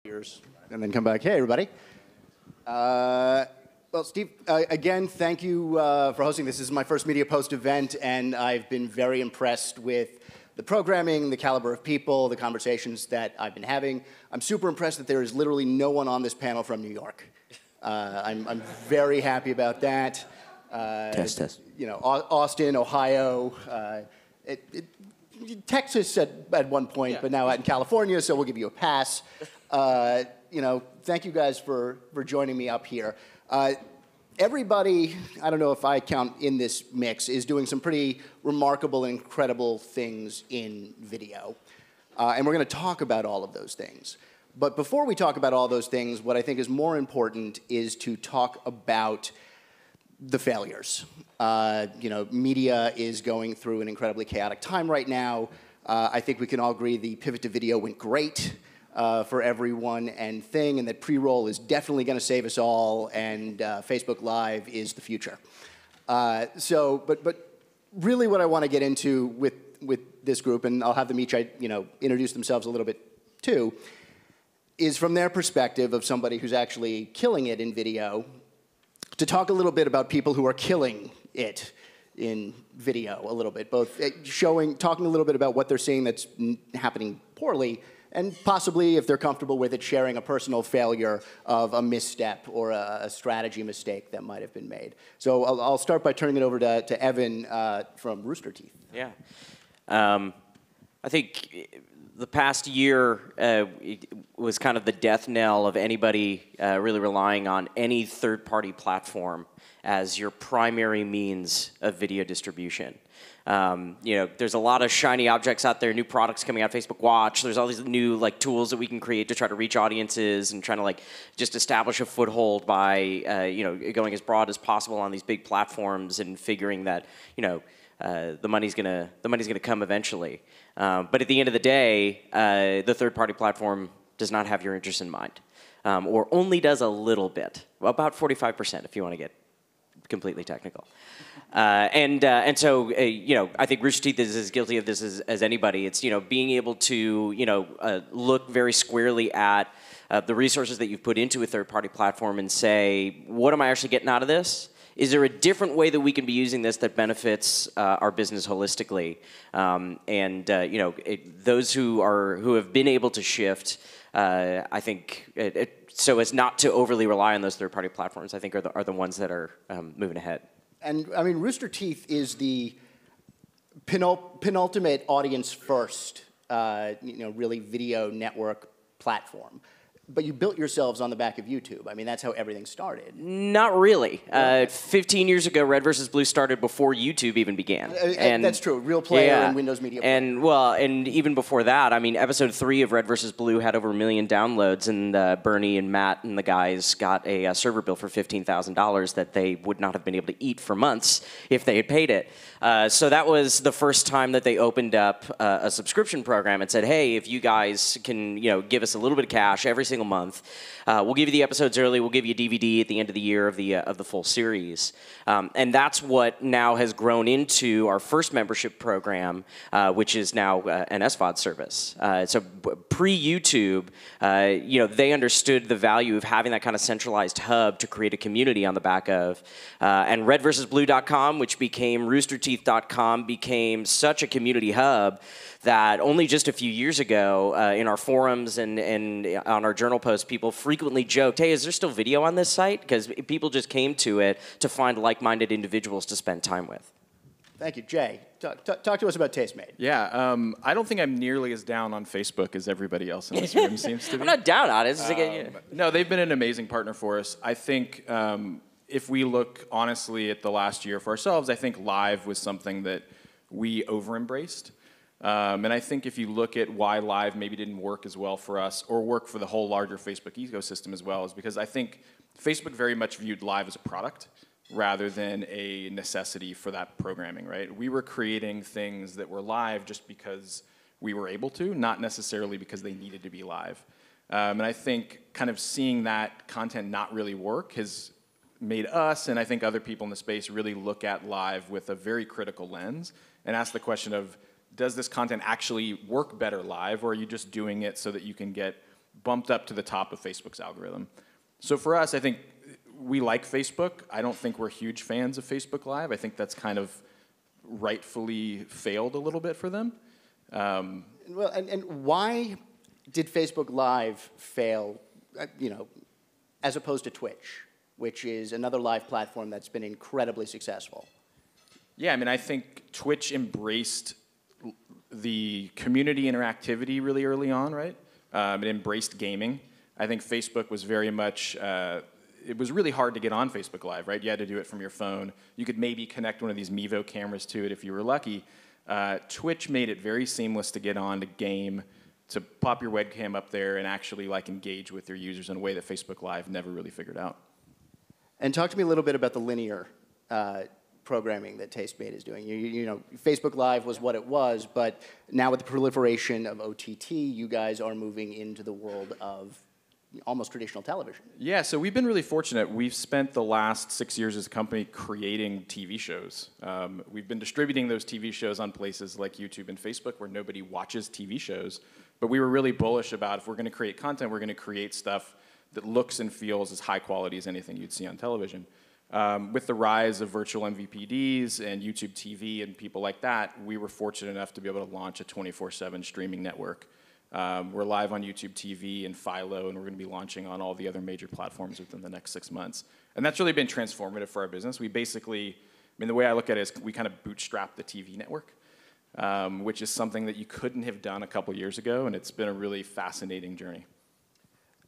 years and then come back. Hey, everybody. Well, Steve, again, thank you for hosting. This is my first Media Post event, and I've been very impressed with the programming, the caliber of people, the conversations that I've been having. I'm super impressed that there is literally no one on this panel from New York. I'm very happy about that. Test. You know, Austin, Ohio, Texas at one point, but now out in California, so we'll give you a pass. You know, thank you guys for joining me up here. Everybody, I don't know if I count in this mix, is doing some pretty remarkable and incredible things in video. And we're going to talk about all of those things. But before we talk about all those things, what I think is more important is to talk about the failures. You know, media is going through an incredibly chaotic time right now. I think we can all agree the pivot to video went great for everyone and thing, and that pre-roll is definitely going to save us all, and Facebook Live is the future. But really what I want to get into with this group, and I'll have them each introduce themselves a little bit too, is from their perspective of somebody who's actually killing it in video, to talk a little bit about people who are killing it in video a little bit, both talking a little bit about what they're seeing that's happening poorly, and possibly, if they're comfortable with it, sharing a personal failure of a misstep or a strategy mistake that might have been made. So I'll start by turning it over to Evan from Rooster Teeth. Yeah. I think the past year was kind of the death knell of anybody really relying on any third-party platform as your primary means of video distribution. You know, there's a lot of shiny objects out there, new products coming out, Facebook Watch. There's all these new tools that we can create to try to reach audiences and trying to just establish a foothold by going as broad as possible on these big platforms and figuring that the money's gonna come eventually. But at the end of the day, the third-party platform does not have your interest in mind, or only does a little bit, about 45% if you want to get completely technical. And so I think Rooster Teeth is as guilty of this as anybody. It's being able to look very squarely at the resources that you've put into a third-party platform and say, what am I actually getting out of this? Is there a different way that we can be using this that benefits our business holistically? Those who have been able to shift, I think, so as not to overly rely on those third-party platforms, I think are the ones that are moving ahead. And I mean, Rooster Teeth is the penultimate audience first, really video network platform. But you built yourselves on the back of YouTube. I mean, that's how everything started. Not really. 15 years ago, Red vs. Blue started before YouTube even began. And that's true. Real Player and Windows Media Player. And even before that, I mean, episode 3 of Red vs. Blue had over 1 million downloads, and Bernie and Matt and the guys got a server bill for $15,000 that they would not have been able to eat for months if they had paid it. So that was the first time that they opened up a subscription program and said, hey, if you guys can give us a little bit of cash every single month, we'll give you the episodes early, we'll give you a DVD at the end of the year of the full series. And that's what now has grown into our first membership program, which is now an SVOD service. So pre-YouTube, they understood the value of having that kind of centralized hub to create a community on the back of. And redvsblue.com, which became roosterteeth.com, became such a community hub that only just a few years ago, in our forums and on our journal posts, people frequently joked, hey, is there still video on this site? Because people just came to it to find like-minded individuals to spend time with. Thank you. Jay, talk to us about Tastemade. Yeah, I don't think I'm nearly as down on Facebook as everybody else in this room seems to be. I'm not down on it. No, they've been an amazing partner for us. I think if we look honestly at the last year for ourselves, I think live was something that we over-embraced. And I think if you look at why live maybe didn't work as well for us or work for the whole larger Facebook ecosystem as well is because I think Facebook very much viewed live as a product rather than a necessity for that programming, right? We were creating things that were live just because we were able to, not necessarily because they needed to be live. And I think kind of seeing that content not really work has made us, and I think other people in the space, really look at live with a very critical lens and ask the question of, does this content actually work better live, or are you just doing it so that you can get bumped up to the top of Facebook's algorithm. So for us, I think we like Facebook. I don't think we're huge fans of Facebook Live. I think that's kind of rightfully failed a little bit for them. Well, and why did Facebook Live fail, as opposed to Twitch, which is another live platform that's been incredibly successful? Yeah, I mean, I think Twitch embraced the community interactivity really early on, right? It embraced gaming. I think Facebook was very much, it was really hard to get on Facebook Live, right? You had to do it from your phone. You could maybe connect one of these Mevo cameras to it if you were lucky. Twitch made it very seamless to get on, to game, to pop your webcam up there and actually engage with your users in a way that Facebook Live never really figured out. And talk to me a little bit about the linear programming that Tastemade is doing. You know, Facebook Live was what it was, but now with the proliferation of OTT, you guys are moving into the world of almost traditional television. Yeah, so we've been really fortunate. We've spent the last 6 years as a company creating TV shows. We've been distributing those TV shows on places like YouTube and Facebook where nobody watches TV shows, but we were really bullish about if we're going to create content, we're going to create stuff that looks and feels as high quality as anything you'd see on television. With the rise of virtual MVPDs and YouTube TV and people like that, we were fortunate enough to be able to launch a 24/7 streaming network. We're live on YouTube TV and Philo, and we're going to be launching on all the other major platforms within the next 6 months. And that's really been transformative for our business. We basically, I mean, the way I look at it is we kind of bootstrapped the TV network, which is something that you couldn't have done a couple years ago, and it's been a really fascinating journey.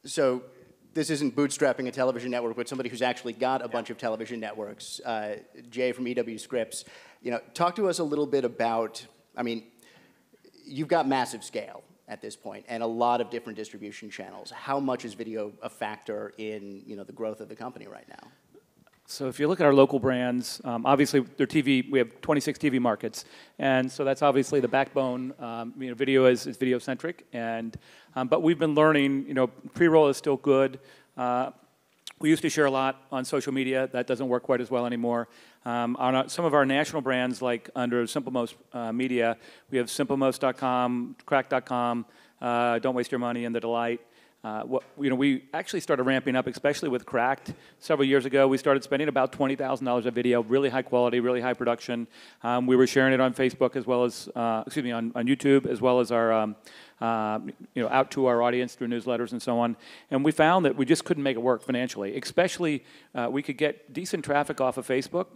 So this isn't bootstrapping a television network, but somebody who's actually got a bunch of television networks. Jay from EW Scripps, you know, talk to us a little bit about, I mean, you've got massive scale at this point and a lot of different distribution channels. How much is video a factor in, you know, the growth of the company right now? So if you look at our local brands, obviously they're TV, we have 26 TV markets, and so that's obviously the backbone. You know, video is video-centric, and but we've been learning, you know, pre-roll is still good. We used to share a lot on social media. That doesn't work quite as well anymore. On some of our national brands, like under SimpleMost Media, we have SimpleMost.com, Crack.com, Don't Waste Your Money, and The Delight. You know, we actually started ramping up, especially with Cracked. Several years ago, we started spending about $20,000 a video, really high quality, really high production. We were sharing it on Facebook as well as, on YouTube, as well as our, you know, out to our audience through newsletters and so on. And we found that we just couldn't make it work financially. Especially, we could get decent traffic off of Facebook,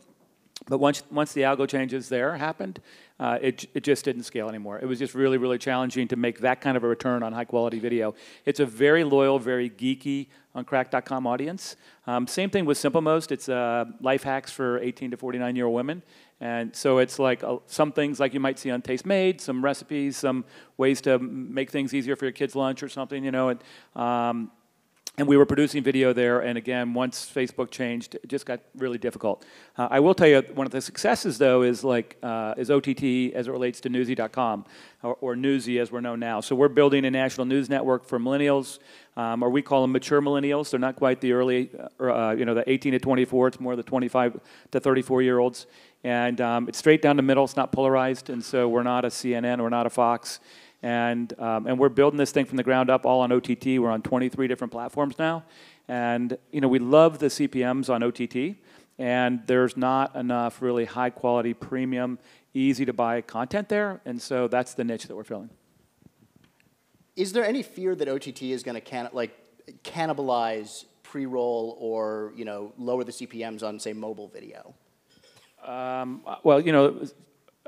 but once the algo changes there happened, it just didn't scale anymore. It was just really, really challenging to make that kind of a return on high-quality video. It's a very loyal, very geeky on Crack.com audience. Same thing with SimpleMost. It's life hacks for 18 to 49-year-old women. And so it's like some things like you might see on Tastemade, some recipes, some ways to make things easier for your kid's lunch or something, you know. And we were producing video there, and again, once Facebook changed, it just got really difficult. I will tell you, one of the successes, though, is OTT as it relates to Newsy.com, or Newsy as we're known now. So we're building a national news network for millennials, or we call them mature millennials. They're not quite the early, you know, the 18 to 24. It's more the 25 to 34-year-olds. And it's straight down the middle. It's not polarized, and so we're not a CNN, we're not a Fox. And we're building this thing from the ground up, all on OTT. We're on 23 different platforms now. And, you know, we love the CPMs on OTT. And there's not enough really high-quality, premium, easy-to-buy content there. And so that's the niche that we're filling. Is there any fear that OTT is going to cannibalize pre-roll or, you know, lower the CPMs on, say, mobile video? Well, you know,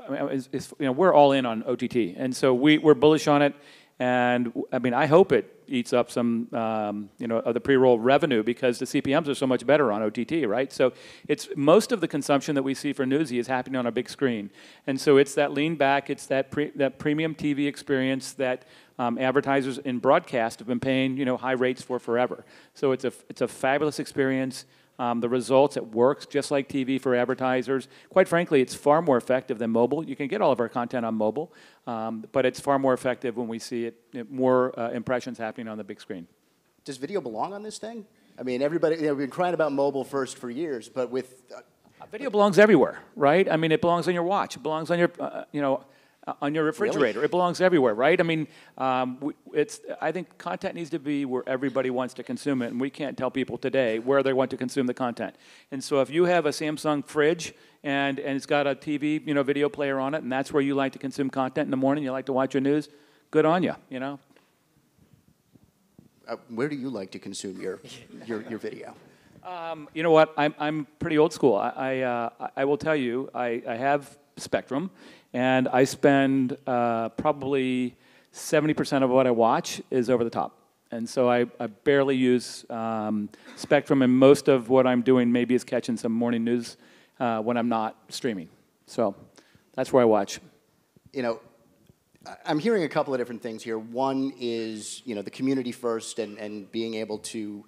you know, we're all in on OTT, and so we're bullish on it. And I mean, I hope it eats up some, you know, of the pre-roll revenue because the CPMs are so much better on OTT, right? So it's most of the consumption that we see for Newsy is happening on a big screen, and so it's that lean back, it's that premium TV experience that advertisers in broadcast have been paying, you know, high rates for forever. So it's a fabulous experience. The results, it works just like TV for advertisers. Quite frankly, it's far more effective than mobile. You can get all of our content on mobile, but it's far more effective when we see more impressions happening on the big screen. Does video belong on this thing? I mean, everybody, you know, we've been crying about mobile first for years, but with... Video belongs everywhere, right? I mean, it belongs on your watch. It belongs on your, you know, on your refrigerator. Really? It belongs everywhere, right? I mean, I think content needs to be where everybody wants to consume it, and we can't tell people today where they want to consume the content. And so if you have a Samsung fridge and it's got a TV, video player on it, and that's where you like to consume content in the morning, you like to watch your news, good on you, Where do you like to consume your video? You know what? I'm pretty old school. I will tell you, I have Spectrum, and I spend probably 70% of what I watch is over the top. And so I barely use Spectrum, and most of what I'm doing maybe is catching some morning news when I'm not streaming. So that's where I watch. I'm hearing a couple of different things here. One is, the community first and being able to,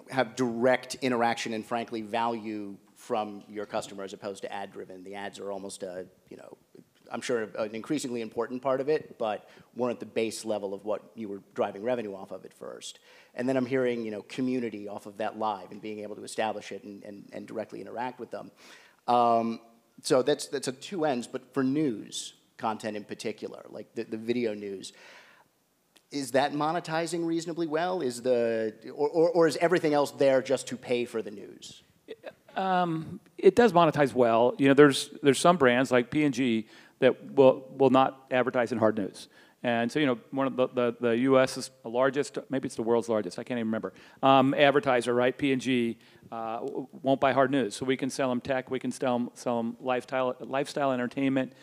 have direct interaction and, frankly, value from your customer as opposed to ad-driven. The ads are almost I'm sure an increasingly important part of it, but weren't the base level of what you were driving revenue off of at first. And then I'm hearing, community off of that live and being able to establish it and directly interact with them. So that's a two ends, but for news content in particular, like the video news, is that monetizing reasonably well? Or is everything else there just to pay for the news? It does monetize well. There's some brands like P&G that will not advertise in hard news. And so, one of the U.S.'s largest, maybe it's the world's largest, I can't even remember, advertiser, right? P&G won't buy hard news. So we can sell them tech, we can sell them lifestyle entertainment,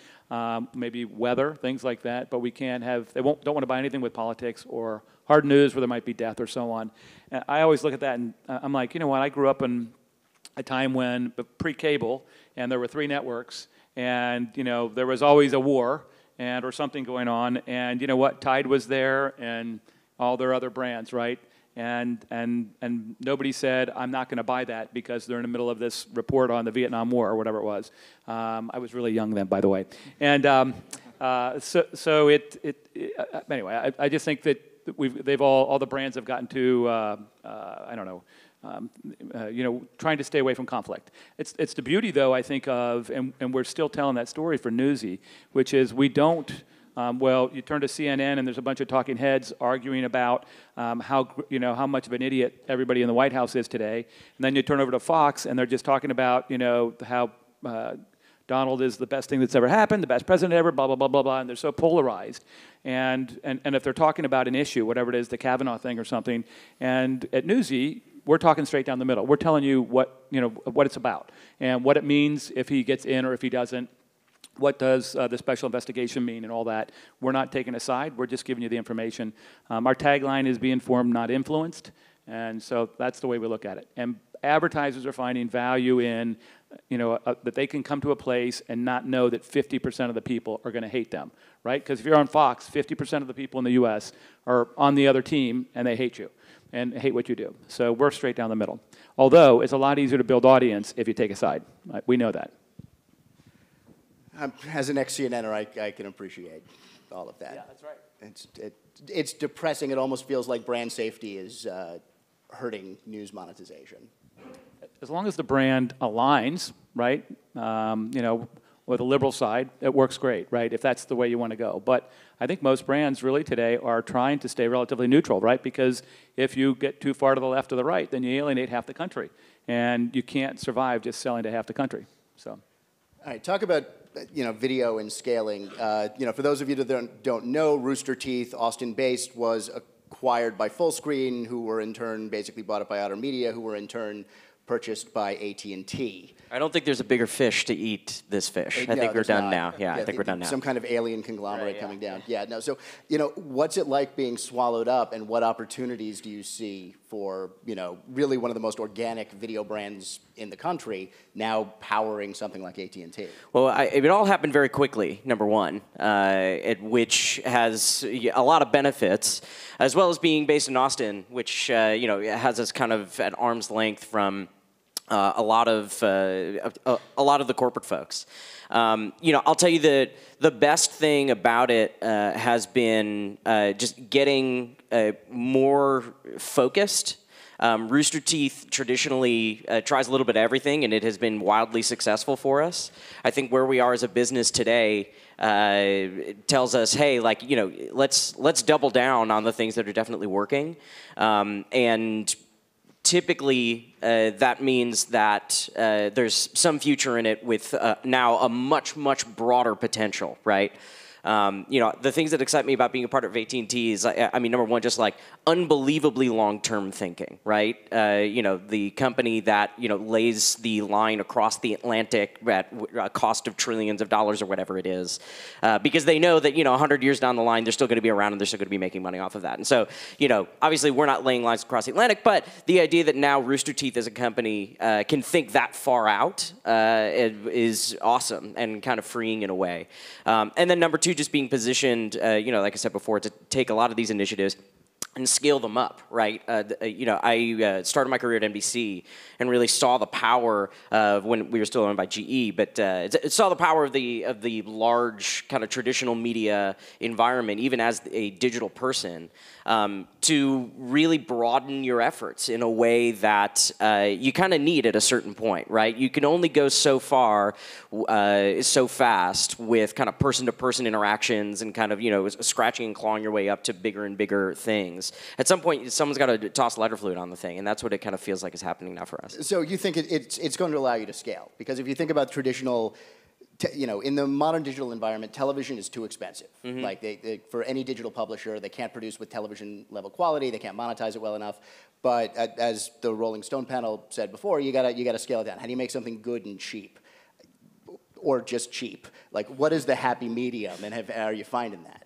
maybe weather, things like that. But we can't have, don't want to buy anything with politics or hard news where there might be death or so on. And I always look at that and I'm like, I grew up in a time when pre-cable and there were 3 networks and, there was always a war or something going on, and Tide was there and all their other brands, right? And nobody said, I'm not going to buy that because they're in the middle of this report on the Vietnam War or whatever it was. I was really young then, by the way. And anyway, I just think that all the brands have gotten to, I don't know, trying to stay away from conflict. It's the beauty, though, I think of, and we're still telling that story for Newsy, which is we don't, you turn to CNN and there's a bunch of talking heads arguing about how much of an idiot everybody in the White House is today, and then you turn over to Fox and they're just talking about, how Donald is the best thing that's ever happened, the best president ever, blah, blah, blah, blah, blah, and they're so polarized. And if they're talking about an issue, whatever it is, the Kavanaugh thing or something, and at Newsy, we're talking straight down the middle. We're telling you what it's about and what it means if he gets in or if he doesn't. What does the special investigation mean and all that? We're not taking a side. We're just giving you the information. Our tagline is be informed, not influenced. And so that's the way we look at it. And advertisers are finding value in, that they can come to a place and not know that 50% of the people are going to hate them, right? Because if you're on Fox, 50% of the people in the U.S. are on the other team and they hate you and hate what you do. So we're straight down the middle. Although it's a lot easier to build audience if you take a side. Right? We know that. As an ex-CNNer, I can appreciate all of that. Yeah, that's right. It's depressing. It almost feels like brand safety is hurting news monetization. As long as the brand aligns, right, with the liberal side, it works great, right, if that's the way you want to go. But I think most brands really today are trying to stay relatively neutral, right, because if you get too far to the left or the right, then you alienate half the country. And you can't survive just selling to half the country. So. All right, talk about video and scaling. For those of you that don't know, Rooster Teeth, Austin-based, was acquired by Fullscreen, who were in turn basically bought up by Outer Media, who were in turn purchased by AT&T. I don't think there's a bigger fish to eat this fish. I think we're done now. Yeah, I think we're done now. Some kind of alien conglomerate coming down. Yeah, no, so, what's it like being swallowed up, and what opportunities do you see for, really one of the most organic video brands in the country now powering something like AT&T? Well, it all happened very quickly, number one, which has a lot of benefits, as well as being based in Austin, which, has us kind of at arm's length from a lot of the corporate folks. I'll tell you that the best thing about it has been just getting more focused Rooster Teeth traditionally tries a little bit of everything, and it has been wildly successful for us. I think where we are as a business today tells us, hey, like, you know, let's double down on the things that are definitely working, and typically, that means that there's some future in it with now a much, much broader potential, right? You know, the things that excite me about being a part of AT&T is, I mean, number one, just like unbelievably long-term thinking, right? You know, the company that, you know, lays the line across the Atlantic at a cost of trillions of dollars or whatever it is, because they know that, you know, 100 years down the line, they're still going to be around and they're still going to be making money off of that. And so, you know, obviously we're not laying lines across the Atlantic, but the idea that now Rooster Teeth as a company can think that far out is awesome and kind of freeing in a way. And then number two, just being positioned, you know, like I said before, to take a lot of these initiatives and scale them up, right? You know, I started my career at NBC and really saw the power of, when we were still owned by GE, but saw the power of the large kind of traditional media environment, even as a digital person, to really broaden your efforts in a way that you kind of need at a certain point, right? You can only go so far, so fast with kind of person-to-person interactions and kind of, you know, scratching and clawing your way up to bigger and bigger things. At some point, someone's got to toss lighter fluid on the thing, and that's what it kind of feels like is happening now for us. So you think it's going to allow you to scale? Because if you think about traditional, you know, in the modern digital environment, television is too expensive. Mm-hmm. Like for any digital publisher, they can't produce with television level quality. They can't monetize it well enough. But as the Rolling Stone panel said before, you gotta scale it down. How do you make something good and cheap, or just cheap? Like, what is the happy medium, and are you finding that?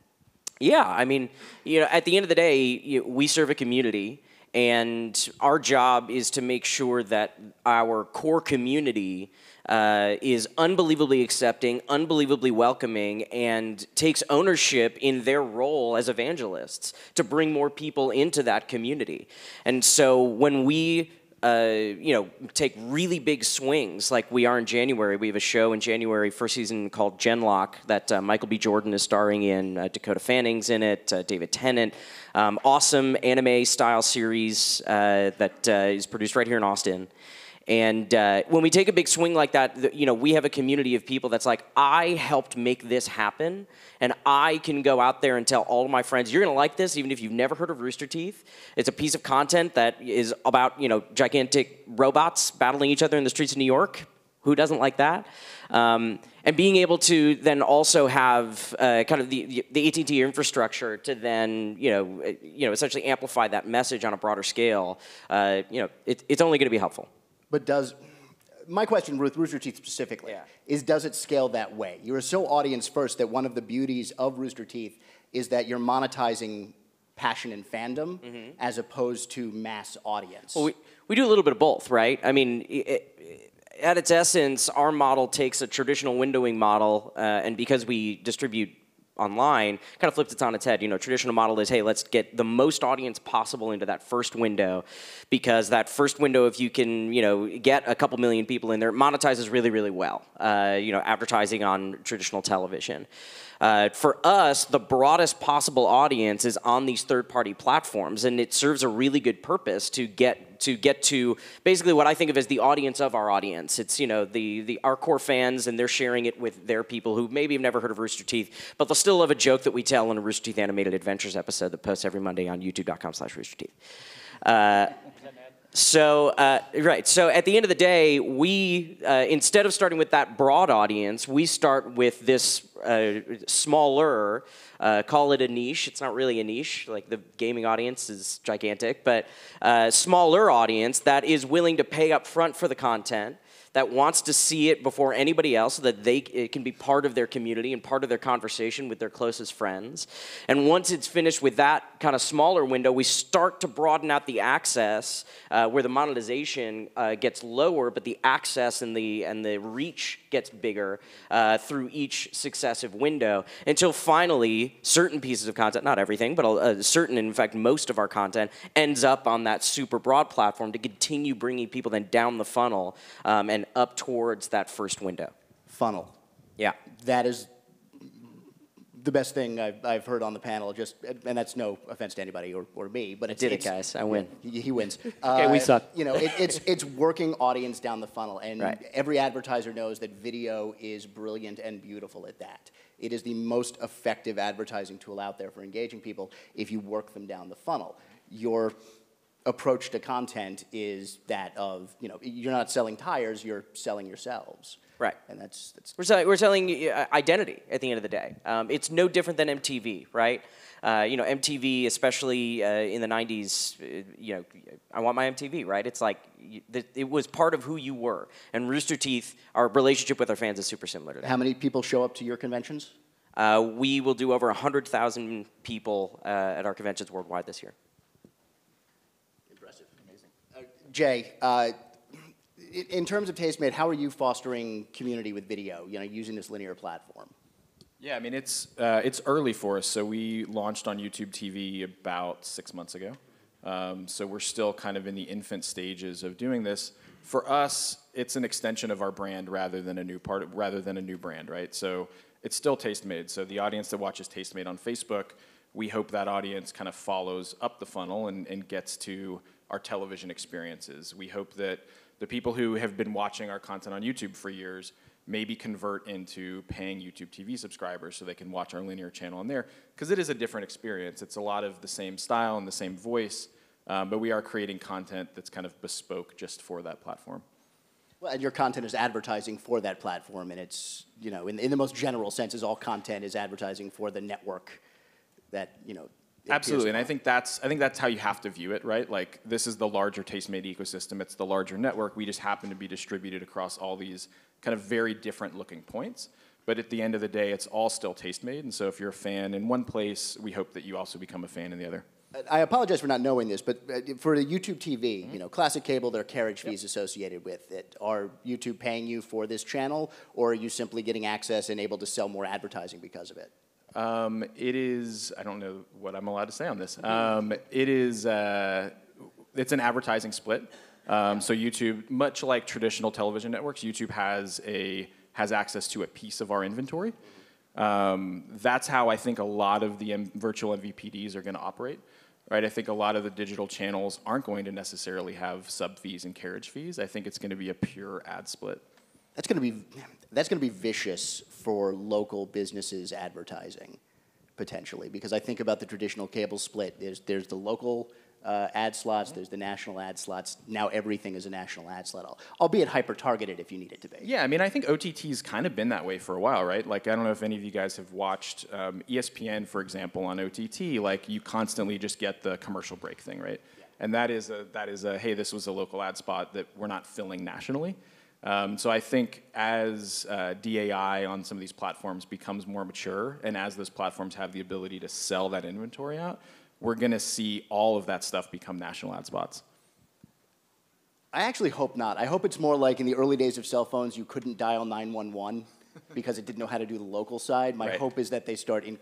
Yeah, I mean, you know, at the end of the day, we serve a community, and our job is to make sure that our core community is unbelievably accepting, unbelievably welcoming, and takes ownership in their role as evangelists to bring more people into that community. And so when we you know, take really big swings like we are in January. We have a show in January, first season, called Genlock that Michael B. Jordan is starring in. Dakota Fanning's in it, David Tennant. Awesome anime-style series that is produced right here in Austin. And when we take a big swing like that, you know, we have a community of people that's like, I helped make this happen, and I can go out there and tell all of my friends, you're going to like this, even if you've never heard of Rooster Teeth. It's a piece of content that is about, you know, gigantic robots battling each other in the streets of New York. Who doesn't like that? And being able to then also have kind of the AT&T infrastructure to then, you know, essentially amplify that message on a broader scale, you know, it's only going to be helpful. But my question with Rooster Teeth specifically is, does it scale that way? You're so audience first that one of the beauties of Rooster Teeth is that you're monetizing passion and fandom as opposed to mass audience. Well, we do a little bit of both, right? I mean, at its essence, our model takes a traditional windowing model, and because we distribute online, kind of flips it on its head. You know, traditional model is, hey, let's get the most audience possible into that first window, because that first window, if you can, you know, get a couple million people in there, monetizes really, really well. You know, advertising on traditional television. For us, the broadest possible audience is on these third-party platforms, and it serves a really good purpose to get to basically what I think of as the audience of our audience. It's, you know, our core fans, and they're sharing it with their people who maybe have never heard of Rooster Teeth, but they'll still love a joke that we tell in a Rooster Teeth Animated Adventures episode that posts every Monday on youtube.com/roosterteeth. So at the end of the day, we, instead of starting with that broad audience, we start with this smaller, call it a niche. It's not really a niche, like the gaming audience is gigantic, but smaller audience that is willing to pay up front for the content, that wants to see it before anybody else so that it can be part of their community and part of their conversation with their closest friends. And once it's finished with that kind of smaller window, we start to broaden out the access where the monetization gets lower, but the access and the reach gets bigger through each successive window, until finally certain pieces of content, not everything, but certain, in fact, most of our content ends up on that super broad platform to continue bringing people then down the funnel and up towards that first window. Funnel. Yeah. That is the best thing I've heard on the panel. Just, and that's no offense to anybody or me, but it's guys. I win. He wins. Okay, we suck. You know, it's working audience down the funnel, and Right. every advertiser knows that video is brilliant and beautiful at that. It is the most effective advertising tool out there for engaging people if you work them down the funnel. Your approach to content is that of, you know, you're not selling tires, you're selling yourselves. Right. And that's We're selling identity at the end of the day. It's no different than MTV, right? You know, MTV, especially in the 90s, you know, I want my MTV, right? It's like, it was part of who you were. And Rooster Teeth, our relationship with our fans is super similar to that. How many people show up to your conventions? We will do over 100,000 people at our conventions worldwide this year. Impressive. Amazing. Jay, in terms of Tastemade, how are you fostering community with video, you know, using this linear platform? Yeah, I mean, it's early for us. So we launched on YouTube TV about 6 months ago. So we're still kind of in the infant stages of doing this. For us, it's an extension of our brand rather than a new brand, right? So it's still Tastemade. So the audience that watches Tastemade on Facebook, we hope that audience kind of follows up the funnel and gets to our television experiences. We hope that the people who have been watching our content on YouTube for years maybe convert into paying YouTube TV subscribers so they can watch our linear channel on there, because it is a different experience. It's a lot of the same style and the same voice, but we are creating content that's kind of bespoke just for that platform. Well, and your content is advertising for that platform, and it's, you know, in the most general sense, is all content is advertising for the network that, you know. Absolutely, and I think that's how you have to view it, right? Like, this is the larger Tastemade ecosystem. It's the larger network. We just happen to be distributed across all these kind of very different looking points. But at the end of the day, it's all still Tastemade. And so if you're a fan in one place, we hope that you also become a fan in the other. I apologize for not knowing this, but for the YouTube TV, you know, classic cable, there are carriage fees associated with it. Are YouTube paying you for this channel, or are you simply getting access and able to sell more advertising because of it? It is, I don't know what I'm allowed to say on this. It is, it's an advertising split. So YouTube, much like traditional television networks, YouTube has access to a piece of our inventory. That's how I think a lot of the virtual MVPDs are going to operate. Right? I think a lot of the digital channels aren't going to necessarily have sub fees and carriage fees. I think it's going to be a pure ad split. That's going to be vicious for local businesses advertising, potentially, because I think about the traditional cable split. There's the local ad slots, there's the national ad slots. Now everything is a national ad slot, albeit hyper-targeted if you need it to be. Yeah, I mean, I think OTT's kind of been that way for a while, right? Like, I don't know if any of you guys have watched ESPN, for example, on OTT. Like, you constantly just get the commercial break thing, right? Yeah. And that is a, hey, this was a local ad spot that we're not filling nationally. So I think as DAI on some of these platforms becomes more mature, and as those platforms have the ability to sell that inventory out, we're going to see all of that stuff become national ad spots. I actually hope not. I hope it's more like in the early days of cell phones, you couldn't dial 911 because it didn't know how to do the local side. My hope is that they start in.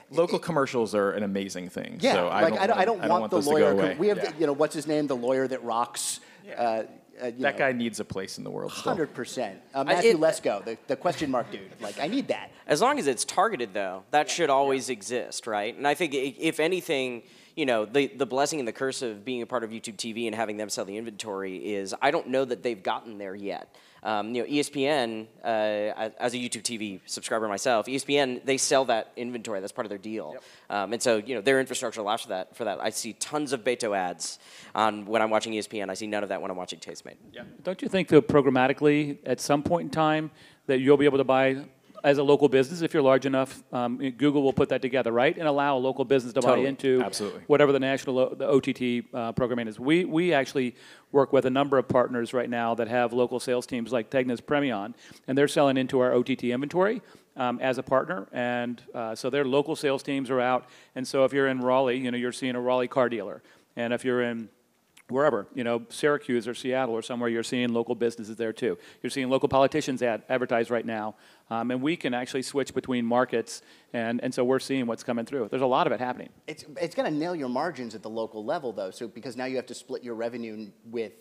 Local commercials are an amazing thing. Yeah, so I don't want the lawyer. We have, yeah. You know, what's his name? The lawyer that rocks. Yeah. That guy needs a place in the world. 100%. Matthew Lesko, the question mark dude. Like, I need that. As long as it's targeted, though, that should always exist, right? And I think, if anything, you know, the blessing and the curse of being a part of YouTube TV and having them sell the inventory is I don't know that they've gotten there yet. You know, ESPN, as a YouTube TV subscriber myself, ESPN, they sell that inventory. That's part of their deal. Yep. And so, you know, their infrastructure allows for that. I see tons of Beto ads when I'm watching ESPN. I see none of that when I'm watching Tastemade. Yeah. Don't you think, though, programmatically, at some point in time, that you'll be able to buy, as a local business, if you're large enough, Google will put that together, right? And allow a local business to buy into whatever the national, the OTT programming is. We actually work with a number of partners right now that have local sales teams like Tegna's Premion, and they're selling into our OTT inventory as a partner. And so their local sales teams are out. And so if you're in Raleigh, you know, you're seeing a Raleigh car dealer. And if you're in wherever, you know, Syracuse or Seattle or somewhere, you're seeing local businesses there too. You're seeing local politicians advertise right now. And we can actually switch between markets, and so we're seeing what's coming through. There's a lot of it happening. It's going to nail your margins at the local level, though, so because now you have to split your revenue with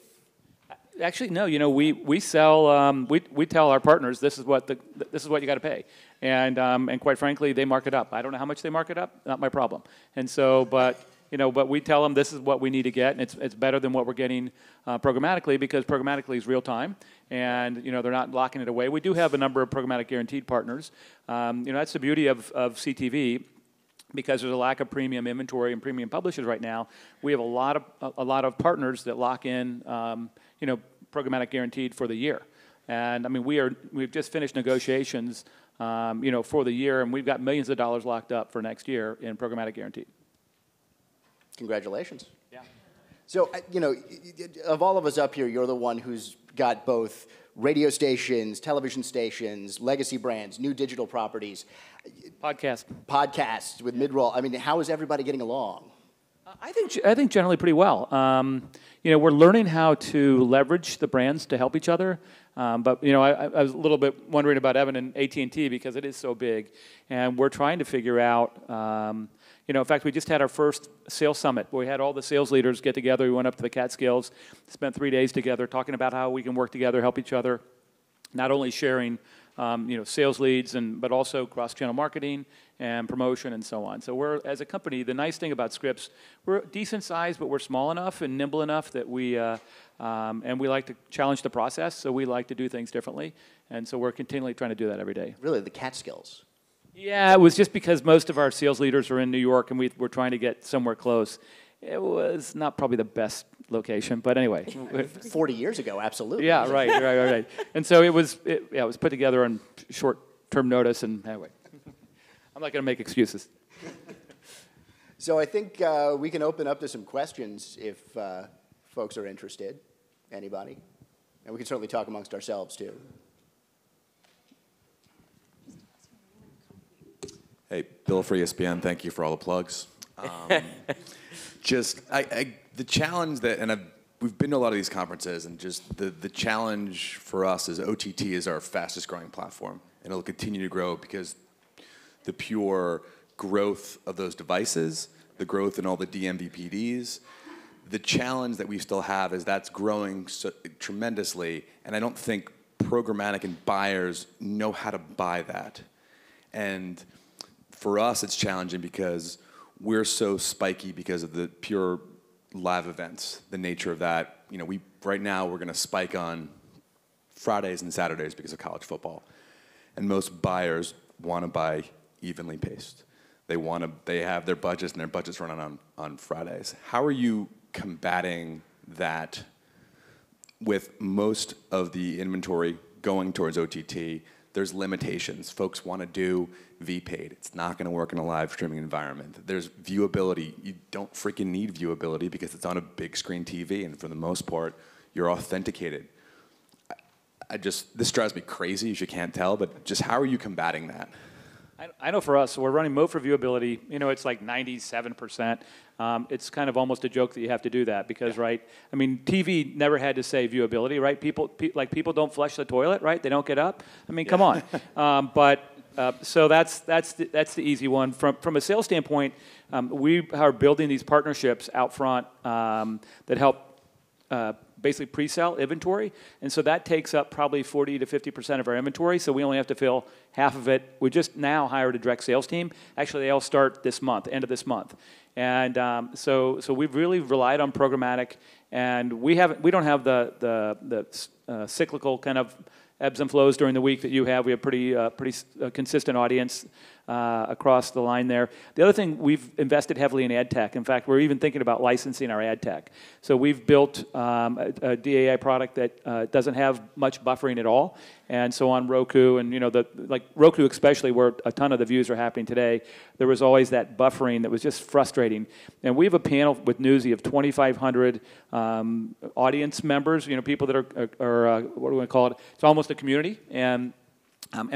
Actually, no. You know, we sell. We tell our partners this is what you got to pay, and quite frankly, they mark it up. I don't know how much they mark it up. Not my problem. And so, but we tell them this is what we need to get, and it's better than what we're getting programmatically, because programmatically is real time, and they're not locking it away. We do have a number of programmatic guaranteed partners. That's the beauty of CTV. Because there's a lack of premium inventory and premium publishers right now, we have a lot of partners that lock in, programmatic guaranteed for the year. And I mean, we've just finished negotiations, for the year, and we've got millions of dollars locked up for next year in programmatic guaranteed. Congratulations. Yeah. So, of all of us up here, you're the one who's got both radio stations, television stations, legacy brands, new digital properties. Podcasts with mid-roll. I mean, how is everybody getting along? I think generally pretty well. We're learning how to leverage the brands to help each other. But I was a little bit wondering about Evan and AT&T because it is so big, and we're trying to figure out. In fact, we just had our first sales summit where we had all the sales leaders get together. We went up to the Catskills, spent 3 days together talking about how we can work together, help each other, not only sharing sales leads, but also cross-channel marketing and promotion and so on. So we're, as a company, the nice thing about Scripps, we're decent size, but we're small enough and nimble enough that we like to challenge the process, so we like to do things differently. And so we're continually trying to do that every day. Really, the Catskills? Yeah, it was just because most of our sales leaders are in New York, and we were trying to get somewhere close. It was not probably the best location, but anyway. 40 years ago, absolutely. Yeah, right. And so it was put together on short-term notice, and anyway. I'm not going to make excuses. So I think we can open up to some questions if folks are interested. Anybody? And we can certainly talk amongst ourselves, too. Hey, Bill for ESPN, thank you for all the plugs. The challenge that, we've been to a lot of these conferences, and just the challenge for us is OTT is our fastest growing platform, and it'll continue to grow because the pure growth of those devices, the growth in all the DMVPDs, the challenge that we still have is that's growing tremendously, and I don't think programmatic and buyers know how to buy that. And for us, it's challenging because we're so spiky because of the pure live events, the nature of that. Right now we're going to spike on Fridays and Saturdays because of college football, and most buyers want to buy evenly paced. They have their budgets, and their budgets run on Fridays. How are you combating that with most of the inventory going towards OTT? There's limitations. Folks want to do VPaid. It's not going to work in a live streaming environment. There's viewability. You don't freaking need viewability because it's on a big screen TV, and for the most part, you're authenticated. This drives me crazy, if you can't tell, but just how are you combating that? I know for us, so we're running Mo for viewability. It's like 97%. It's kind of almost a joke that you have to do that because, right? I mean, TV never had to say viewability, right? People don't flush the toilet, right? They don't get up. I mean, come on. So that's the easy one. From a sales standpoint, we are building these partnerships out front that help basically pre-sell inventory, and so that takes up probably 40 to 50% of our inventory, so we only have to fill half of it. We just now hired a direct sales team. Actually, they all start this month, end of this month. And so we've really relied on programmatic, and we don't have the cyclical kind of ebbs and flows during the week that you have. We have pretty consistent audience across the line there. The other thing, we've invested heavily in ad tech. In fact, we're even thinking about licensing our ad tech. So we've built a DAI product that doesn't have much buffering at all. And so on Roku, and like Roku especially, where a ton of the views are happening today, there was always that buffering that was just frustrating. And we have a panel with Newsy of 2,500 audience members, people that are what do we call it? It's almost a community, and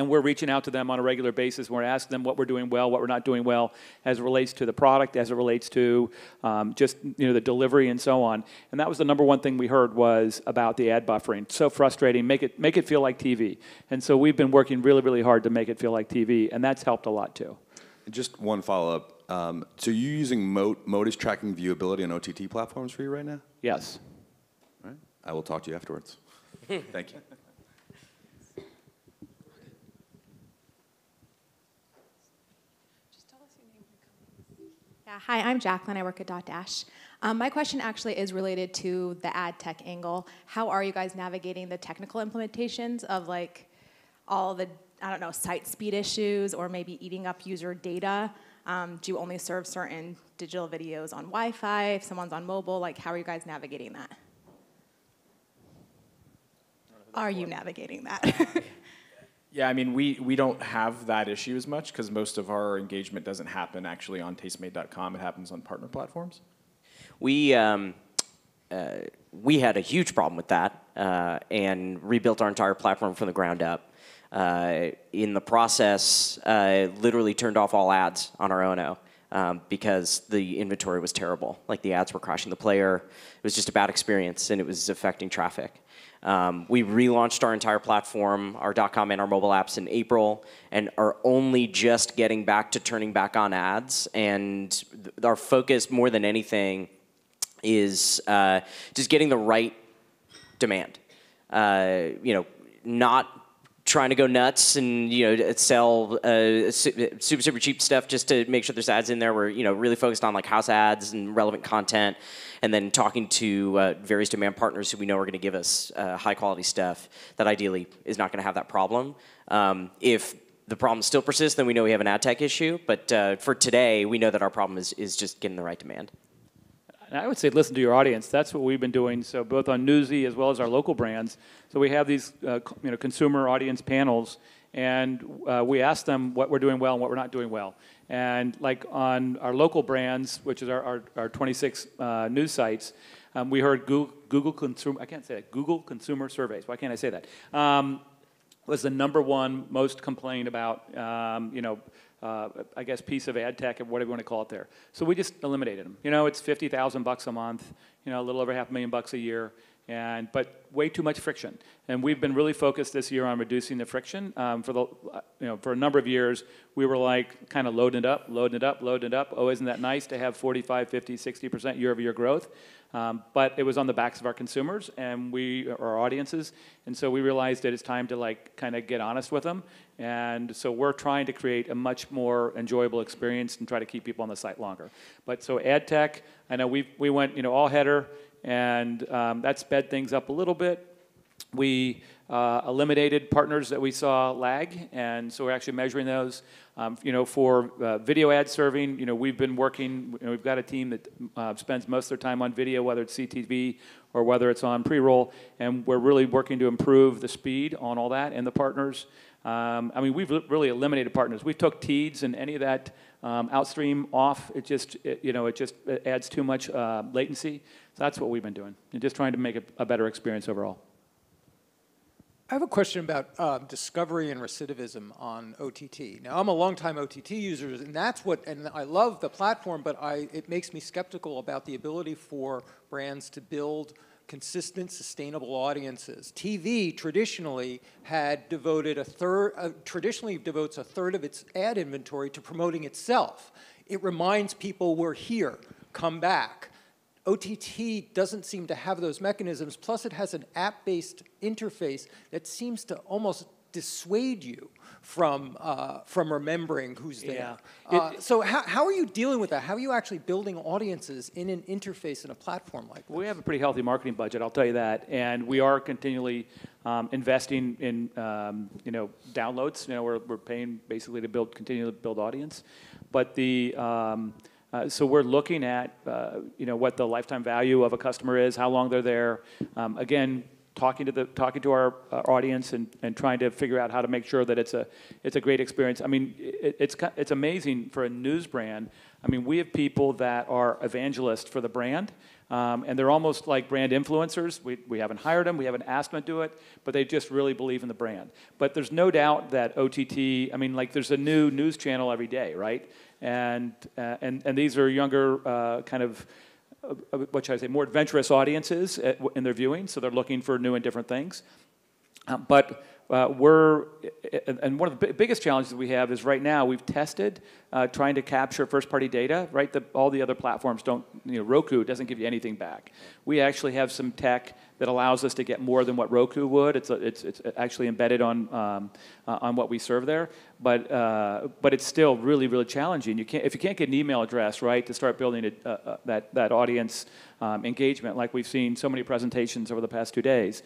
we're reaching out to them on a regular basis. We're asking them what we're doing well, what we're not doing well, as it relates to the product, as it relates to just the delivery and so on. And that was the number one thing we heard was about the ad buffering. So frustrating. Make it feel like TV. And so we've been working really, really hard to make it feel like TV, and that's helped a lot too. Just one follow-up. So you're using Mode is tracking viewability on OTT platforms for you right now? Yes. Right. I will talk to you afterwards. Thank you. Yeah, hi, I'm Jacqueline. I work at Dotdash. My question actually is related to the ad tech angle. How are you guys navigating the technical implementations of like all the, I don't know, site speed issues or maybe eating up user data? Do you only serve certain digital videos on Wi-Fi? If someone's on mobile, like how are you guys navigating that? Are you navigating that? Yeah, I mean, we don't have that issue as much because most of our engagement doesn't happen actually on Tastemade.com. It happens on partner platforms. We had a huge problem with that and rebuilt our entire platform from the ground up. In the process, literally turned off all ads on our ONO because the inventory was terrible. Like the ads were crashing the player. It was just a bad experience and it was affecting traffic. We relaunched our entire platform, our .com and our mobile apps in April, and are only just getting back to turning back on ads. And our focus, more than anything, is just getting the right demand. Not trying to go nuts and sell super cheap stuff just to make sure there's ads in there. We're really focused on like house ads and relevant content, and then talking to various demand partners who we know are going to give us high quality stuff that ideally is not going to have that problem. If the problem still persists, then we know we have an ad tech issue. But for today, we know that our problem is just getting the right demand. And I would say listen to your audience. That's what we've been doing. So both on Newsy as well as our local brands. So we have these consumer audience panels, and we ask them what we're doing well and what we're not doing well. And like on our local brands, which is our 26 news sites, we heard Google Consumer. I can't say that. Google Consumer Surveys. Why can't I say that? Was the #1 most complained about. I guess piece of ad tech or whatever you want to call it there. So we just eliminated them. It's $50,000 a month, a little over $500,000 a year, but way too much friction. And we've been really focused this year on reducing the friction. For a number of years, we were like kind of loading it up. Oh, isn't that nice to have 45, 50, 60% year-over-year growth? But it was on the backs of our consumers and our audiences, and so we realized that it's time to kind of get honest with them. And so we're trying to create a much more enjoyable experience and try to keep people on the site longer. But so ad tech, I know we went all header, and that sped things up a little bit. We eliminated partners that we saw lag, and so we're actually measuring those. For video ad serving, we've been working. We've got a team that spends most of their time on video, whether it's CTV or whether it's on pre-roll, and we're really working to improve the speed on all that and the partners. We've really eliminated partners. We took TEADS and any of that outstream off. It just adds too much latency. So that's what we've been doing, and just trying to make a better experience overall. I have a question about discovery and recidivism on OTT. Now, I'm a longtime OTT user, and and I love the platform, but it makes me skeptical about the ability for brands to build consistent, sustainable audiences. TV traditionally devotes a third of its ad inventory to promoting itself. It reminds people we're here, come back. OTT doesn't seem to have those mechanisms, plus it has an app-based interface that seems to almost dissuade you from remembering who's there. Yeah. So how are you dealing with that? How are you actually building audiences in an interface in a platform like that? We have a pretty healthy marketing budget, I'll tell you that, and we are continually investing in downloads. We're paying basically to continue to build audience, but so we're looking at what the lifetime value of a customer is, how long they're there. Again, talking to our audience and trying to figure out how to make sure that it's a great experience. It's amazing for a news brand. We have people that are evangelists for the brand, and they're almost like brand influencers. We haven't hired them, we haven't asked them to do it, but they just really believe in the brand. But there's no doubt that OTT. There's a new news channel every day, right? And these are younger kind of. What should I say, more adventurous audiences in their viewing, so they're looking for new and different things. But and one of the biggest challenges we have is right now we've tested trying to capture first-party data, right? All the other platforms don't, Roku doesn't give you anything back. We actually have some tech that allows us to get more than what Roku would. It's actually embedded on what we serve there, but it's still really, really challenging. If you can't get an email address, right, to start building that audience engagement, like we've seen so many presentations over the past 2 days,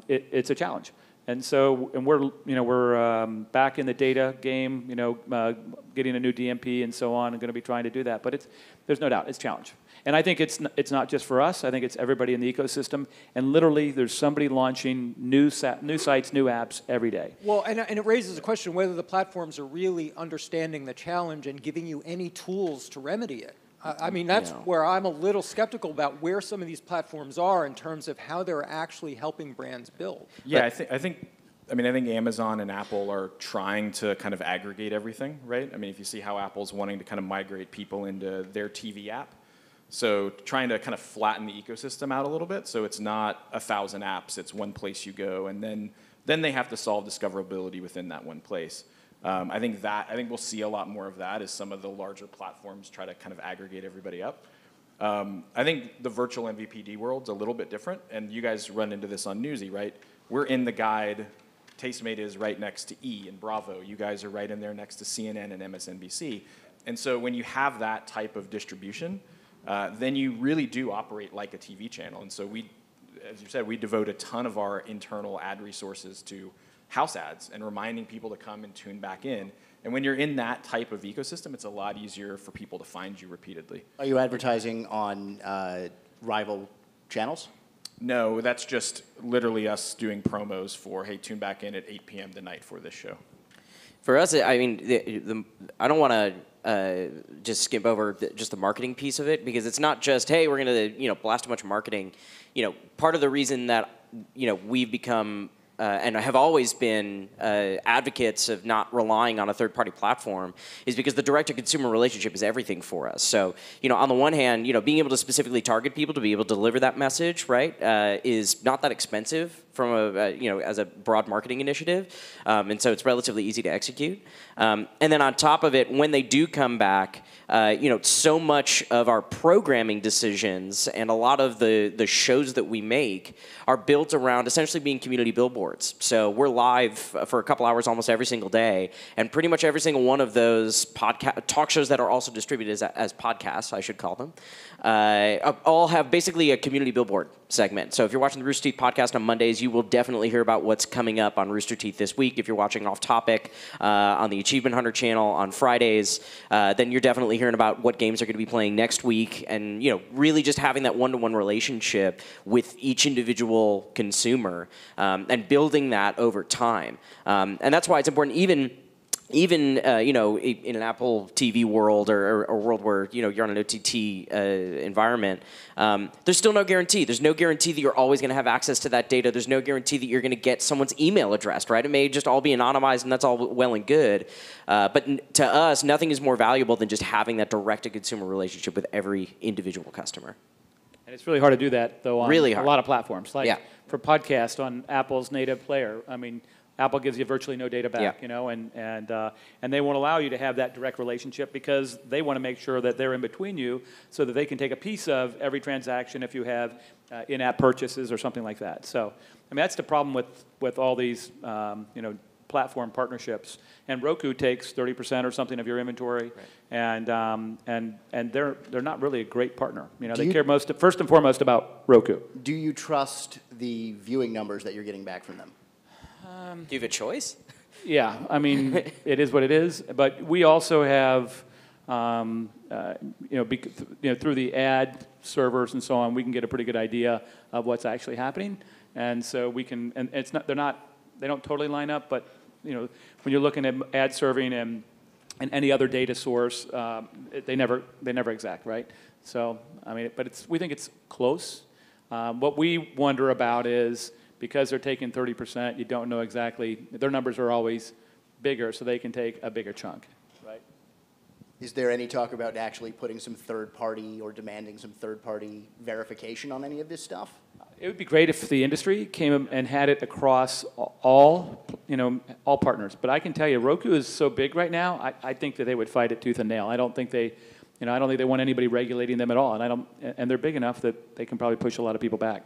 it's a challenge. And so, we're back in the data game, getting a new DMP and so on, and going to be trying to do that. But there's no doubt, it's a challenge. And I think it's not just for us. I think it's everybody in the ecosystem. And literally, there's somebody launching new sites, new apps every day. Well, and it raises a question whether the platforms are really understanding the challenge and giving you any tools to remedy it. I mean, that's where I'm a little skeptical about where some of these platforms are in terms of how they're actually helping brands build. Yeah, I think Amazon and Apple are trying to kind of aggregate everything, right? I mean, if you see how Apple's wanting to kind of migrate people into their TV app, so trying to kind of flatten the ecosystem out a little bit, so it's not 1,000 apps, it's one place you go, and then they have to solve discoverability within that one place. I think we'll see a lot more of that as some of the larger platforms try to kind of aggregate everybody up. I think the virtual MVPD world's a little bit different, and you guys run into this on Newsy, right? We're in the guide. Tastemade is right next to E and Bravo. You guys are right in there next to CNN and MSNBC. And so when you have that type of distribution, then you really do operate like a TV channel. And so as you said, we devote a ton of our internal ad resources to house ads and reminding people to come and tune back in. And when you're in that type of ecosystem, it's a lot easier for people to find you repeatedly. Are you advertising on rival channels? No, that's just literally us doing promos for, hey, tune back in at 8 p.m. tonight for this show. For us, I mean, I don't want to just skip over just the marketing piece of it, because it's not just, hey, we're going to blast a bunch of marketing. Part of the reason that we've become and have always been advocates of not relying on a third-party platform is because the direct-to-consumer relationship is everything for us. So, on the one hand, being able to specifically target people to be able to deliver that message, right, is not that expensive from as a broad marketing initiative, and so it's relatively easy to execute. And then on top of it, when they do come back, so much of our programming decisions and a lot of the shows that we make are built around essentially being community billboards. So we're live for a couple hours almost every single day, and pretty much every single one of those talk shows that are also distributed as podcasts, I should call them, all have basically a community billboard segment. So if you're watching the Rooster Teeth podcast on Mondays, you will definitely hear about what's coming up on Rooster Teeth this week. If you're watching Off Topic on the Achievement Hunter channel on Fridays, then you're definitely hearing about what games are going to be playing next week, and really just having that one-to-one relationship with each individual consumer and building that over time. And that's why it's important, even in an Apple TV world or a world where you're on an OTT environment, there's still no guarantee. There's no guarantee that you're always going to have access to that data. There's no guarantee that you're going to get someone's email address, right? It may just all be anonymized, and that's all well and good. But to us, nothing is more valuable than just having that direct-to-consumer relationship with every individual customer. And it's really hard to do that, though, on really a lot of platforms. Like for podcast on Apple's native player, I mean, Apple gives you virtually no data back, and they won't allow you to have that direct relationship because they want to make sure that they're in between you so that they can take a piece of every transaction if you have in-app purchases or something like that. So, I mean, that's the problem with all these, platform partnerships. And Roku takes 30% or something of your inventory, right. and they're not really a great partner. They care first and foremost about Roku. Do you trust the viewing numbers that you're getting back from them? Do you have a choice? Yeah, I mean, it is what it is. But we also have, through the ad servers and so on, we can get a pretty good idea of what's actually happening, and so we can. And it's not. They don't totally line up, but when you're looking at ad serving and any other data source, they never exact, right? So I mean, but we think it's close. What we wonder about is, because they're taking 30%, you don't know exactly. Their numbers are always bigger, so they can take a bigger chunk, right? Is there any talk about actually putting some third-party or demanding some third-party verification on any of this stuff? It would be great if the industry came and had it across all partners. But I can tell you, Roku is so big right now. I think that they would fight it tooth and nail. I don't think they want anybody regulating them at all. And they're big enough that they can probably push a lot of people back.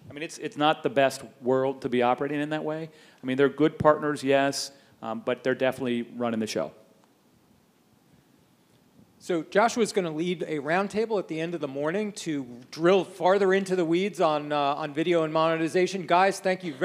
I mean, it's not the best world to be operating in that way. I mean, they're good partners, yes, but they're definitely running the show. So Joshua's going to lead a roundtable at the end of the morning to drill farther into the weeds on video and monetization. Guys, thank you very